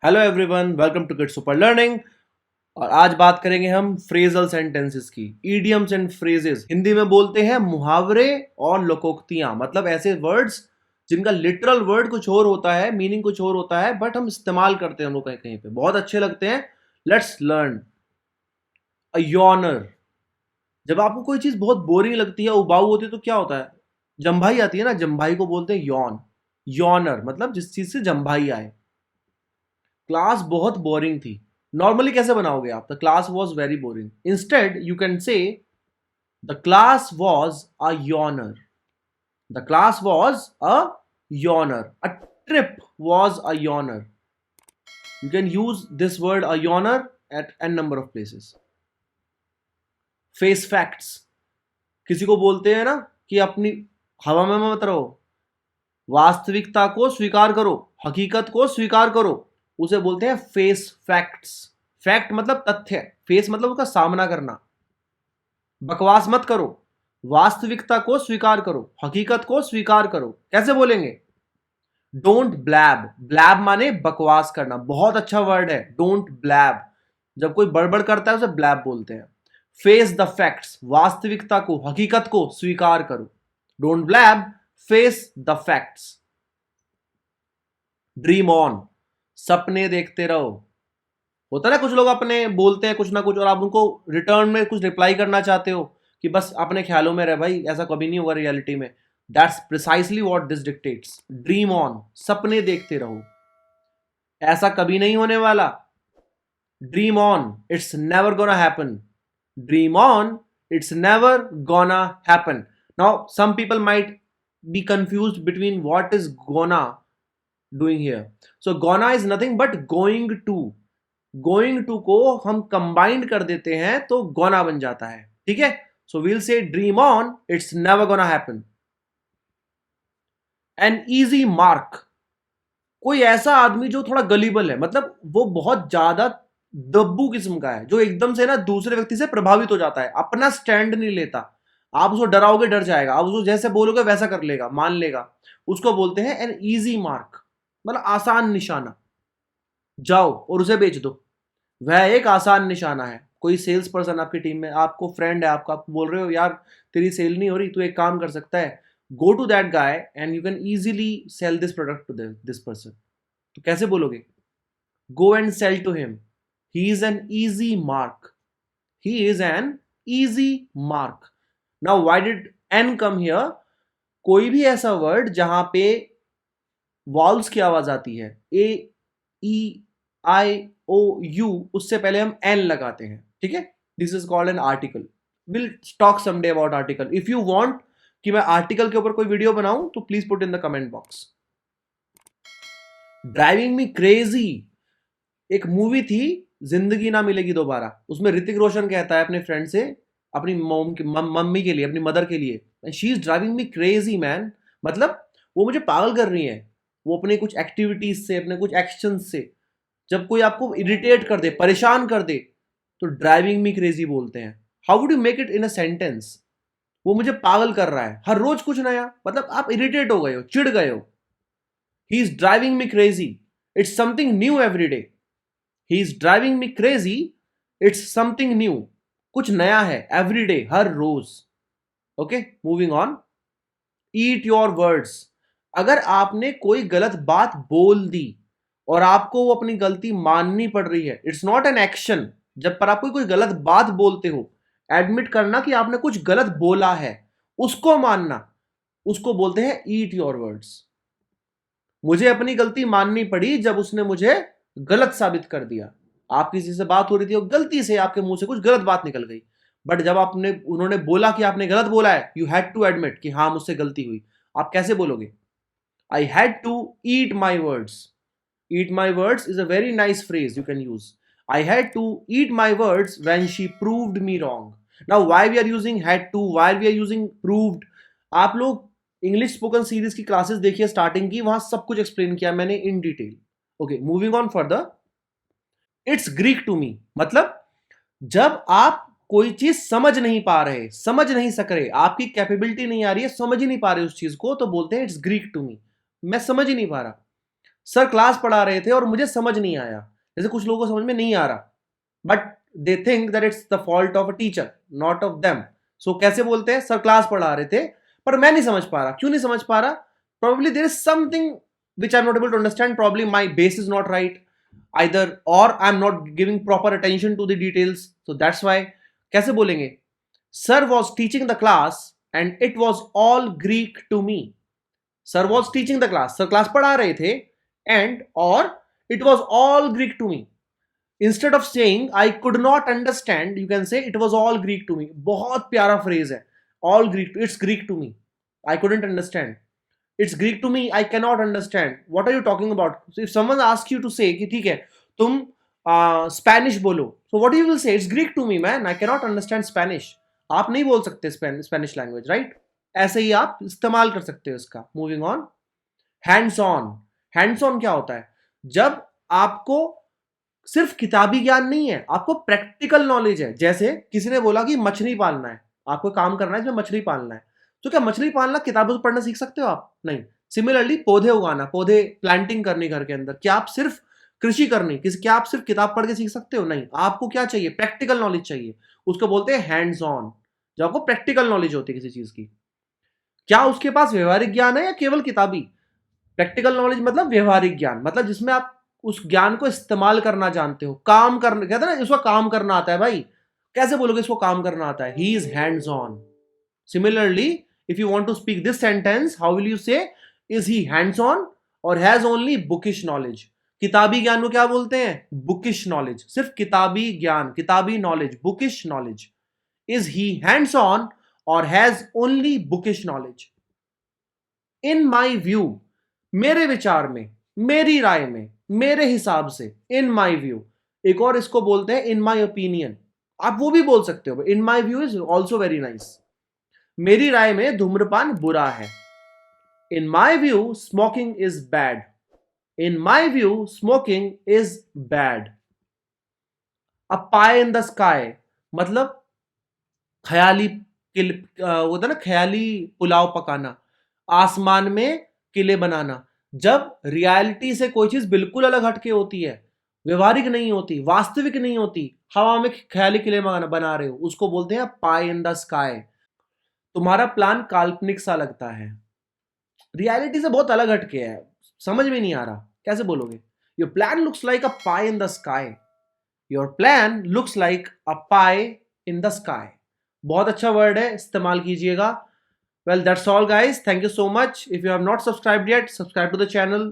Hello everyone, welcome to kids super learning. और आज बात करेंगे हम फ्रेजल सेंटेंसेस की। इडियम्स एंड फ्रेजेस हिंदी में बोलते हैं मुहावरे और लोकोक्तियां, मतलब ऐसे वर्ड्स जिनका लिटरल वर्ड कुछ और होता है, मीनिंग कुछ और होता है, बट हम इस्तेमाल करते हैं हम लोग कहीं कहीं पे, बहुत अच्छे लगते हैं। Let's learn. A yawner. जब आपको कोई चीज बहुत बोरिंग लगती है, उबाऊ होती है, तो क्या होता है? जंभाई आती है ना, जंभाई को बोलते हैं यॉन। यॉनर मतलब जिस चीज से जंभाई आए। क्लास बहुत बोरिंग थी। नॉर्मली कैसे बनाओगे आप? The class was very boring. Instead you can say the class was a yawner. The class was a yawner. A trip was a yawner. You can use this word a yawner at n number of places. Face facts. किसी को बोलते हैं ना कि अपनी हवा में मत रहो, वास्तविकता को स्वीकार करो, हकीकत को स्वीकार करो, उसे बोलते हैं फेस फैक्ट्स। फैक्ट मतलब तथ्य, फेस मतलब उसका सामना करना। बकवास मत करो, वास्तविकता को स्वीकार करो, हकीकत को स्वीकार करो। कैसे बोलेंगे? Don't bleb. ब्लैब माने बकवास करना, बहुत अच्छा वर्ड है डोंट ब्लैब। जब कोई बड़बड़ करता है उसे ब्लैब बोलते हैं। फेस द फैक्ट्स, वास्तविकता को, हकीकत को स्वीकार करो। Don't bleb, face the facts. Dream on, सपने देखते रहो। होता है ना, कुछ लोग अपने बोलते हैं कुछ ना कुछ और आप उनको रिटर्न में कुछ रिप्लाई करना चाहते हो कि बस अपने ख्यालों में रहे भाई, ऐसा कभी नहीं होगा रियलिटी में। That's precisely what this dictates. Dream on, सपने देखते रहो, ऐसा कभी नहीं होने वाला। Dream on, it's never gonna happen. Dream on, it's never gonna happen. Now some people might be confused between what is gonna doing here. So gonna is nothing but going to. Going to को हम combined कर देते हैं तो gonna बन जाता है, ठीक है? सो वील से dream on, it's never gonna happen. An easy mark, कोई ऐसा आदमी जो थोड़ा गलीबल है, मतलब वो बहुत ज्यादा दब्बू किस्म का है, जो एकदम से ना दूसरे व्यक्ति से प्रभावित हो जाता है, अपना स्टैंड नहीं लेता। आप उसको डराओगे डर जाएगा, आप उसको जैसे बोलोगे वैसा कर लेगा, मान लेगा। उसको बोलते हैं एन इजी मार्क, मतलब आसान निशाना। जाओ और उसे बेच दो, वह एक आसान निशाना है। कोई सेल्स पर्सन आपकी टीम में, आपको फ्रेंड है आपका, आप बोल रहे हो यार तेरी सेल नहीं हो रही, तू एक काम कर सकता है, go to that guy and you can easily sell this product to this person. तो कैसे बोलोगे? Go and sell to him, he is an easy mark. He is an easy mark. Now why did an come here? कोई भी ऐसा word जहां पे walls की आवाज आती है, ए ई आई ओ यू, उससे पहले हम एन लगाते हैं, ठीक है? This is called an article. Will talk someday about article. If you want कि मैं आर्टिकल के ऊपर कोई वीडियो बनाऊं तो please put in the comment box. Driving me crazy, एक मूवी थी जिंदगी ना मिलेगी दोबारा, उसमें ऋतिक रोशन कहता है अपने फ्रेंड से, अपनी मम्मी के लिए, अपनी मदर के लिए, she is driving me crazy man. मतलब वो मुझे पागल कर रही है, वो अपने कुछ एक्टिविटीज से, अपने कुछ एक्शन से। जब कोई आपको इरिटेट कर दे, परेशान कर दे, तो ड्राइविंग मी क्रेजी बोलते हैं। How would you make it in a sentence? वो मुझे पागल कर रहा है, हर रोज कुछ नया, मतलब आप इरिटेट हो गए हो, चिढ़ गए हो। He is driving me crazy, it's something new every day. He is driving me crazy, it's something new, कुछ नया है, एवरी डे, हर रोज। Okay, moving on. Eat your words, अगर आपने कोई गलत बात बोल दी और आपको वो अपनी गलती माननी पड़ रही है, इट्स नॉट एन एक्शन। जब पर आप कोई गलत बात बोलते हो, एडमिट करना कि आपने कुछ गलत बोला है, उसको मानना, उसको बोलते हैं ईट योर वर्ड्स। मुझे अपनी गलती माननी पड़ी जब उसने मुझे गलत साबित कर दिया। आप किसी से बात हो रही थी और गलती से आपके मुंह से कुछ गलत बात निकल गई, बट जब आपने, उन्होंने बोला कि आपने गलत बोला है, यू हैड टू एडमिट कि हाँ मुझसे गलती हुई। आप कैसे बोलोगे? I had to eat my words. Eat my words is a very nice phrase you can use. I had to eat my words when she proved me wrong. Now why we are using had to, why we are using proved? आप लोग English spoken series की classes देखिए, starting की, वहां सब कुछ explain किया मैंने in detail. Okay, moving on further. It's Greek to मी, मतलब जब आप कोई चीज समझ नहीं पा रहे, समझ नहीं सक रहे, आपकी कैपेबिलिटी नहीं आ रही है, समझ ही नहीं पा रहे उस चीज को, तो बोलते हैं इट्स ग्रीक टू मी, मैं समझ ही नहीं पा रहा। सर क्लास पढ़ा रहे थे और मुझे समझ नहीं आया, जैसे कुछ लोगों को समझ में नहीं आ रहा, but they think that it's the fault of a teacher, not of them. So कैसे बोलते हैं, सर क्लास पढ़ा रहे थे पर मैं नहीं समझ पा रहा। क्यों नहीं समझ पा रहा? Probably there is something which I'm not able to understand. Probably my base is not right either, or I'm not giving proper attention to the details. So that's why. कैसे बोलेंगे? Sir was teaching the class and it was all Greek to me. Sir was teaching the class. Sir class पढ़ा रहे थे and or it was all Greek to me. Instead of saying I could not understand, you can say it was all Greek to me. बहुत प्यारा phrase है. All Greek. It's Greek to me. I couldn't understand. It's Greek to me. I cannot understand. What are you talking about? So if someone asks you to say कि ठीक है तुम Spanish बोलो, so what you will say? It's Greek to me, man. I cannot understand Spanish. आप नहीं बोल सकते Spanish language, right? ऐसे ही आप इस्तेमाल कर सकते हो इसका। Moving on, hands on. Hands on क्या होता है? जब आपको सिर्फ किताबी ज्ञान नहीं है, आपको प्रैक्टिकल नॉलेज है। जैसे किसी ने बोला कि मछली पालना है, आपको काम करना है इसमें मछली पालना है, तो क्या मछली पालना किताबों से पढ़ना सीख सकते हो आप? नहीं। सिमिलरली पौधे उगाना, पौधे प्लांटिंग करनी घर के अंदर, क्या आप सिर्फ कृषि करनी, क्या आप सिर्फ किताब पढ़ के सीख सकते हो? नहीं। आपको क्या चाहिए? प्रैक्टिकल नॉलेज चाहिए। उसको बोलते हैं हैंड्स ऑन, जब आपको प्रैक्टिकल नॉलेज होती है किसी चीज की। क्या उसके पास व्यवहारिक ज्ञान है या केवल किताबी? प्रैक्टिकल नॉलेज मतलब व्यवहारिक ज्ञान, मतलब जिसमें आप उस ज्ञान को इस्तेमाल करना जानते हो, काम करना। कहते हैं ना इसको काम करना आता है भाई। कैसे बोलोगे इसको काम करना आता है? He is hands on. Similarly if you want to speak this sentence, how will you say? Is he hands on or has only bookish knowledge? किताबी ज्ञान को क्या बोलते हैं? Bookish knowledge. सिर्फ किताबी ज्ञान, किताबी knowledge, bookish knowledge. Is he hands on और has only bookish knowledge? In my view, मेरे विचार में, मेरी राय में, मेरे हिसाब से, इन माई व्यू। एक और इसको बोलते हैं इन माई ओपिनियन। आप वो भी बोल सकते हो। In my view is also very nice. मेरी राय में धूम्रपान बुरा है। In my view smoking is bad. In my view smoking is bad. A pie in the sky मतलब ख्याली होता ना, ख्याली पुलाव पकाना, आसमान में किले बनाना। जब रियलिटी से कोई चीज बिल्कुल अलग हटके होती है, व्यवहारिक नहीं होती, वास्तविक नहीं होती, हवा में ख्याली किले बना रहे हो, उसको बोलते हैं पाई इन द स्काई। तुम्हारा प्लान काल्पनिक सा लगता है, रियलिटी से बहुत अलग हटके है, समझ में नहीं आ रहा। कैसे बोलोगे? Your plan looks like a pie in the sky. Your plan looks like a pie in the sky. बहुत अच्छा वर्ड है, इस्तेमाल कीजिएगा। Well that's all guys, thank you so much. If you have not subscribed yet, subscribe to the channel.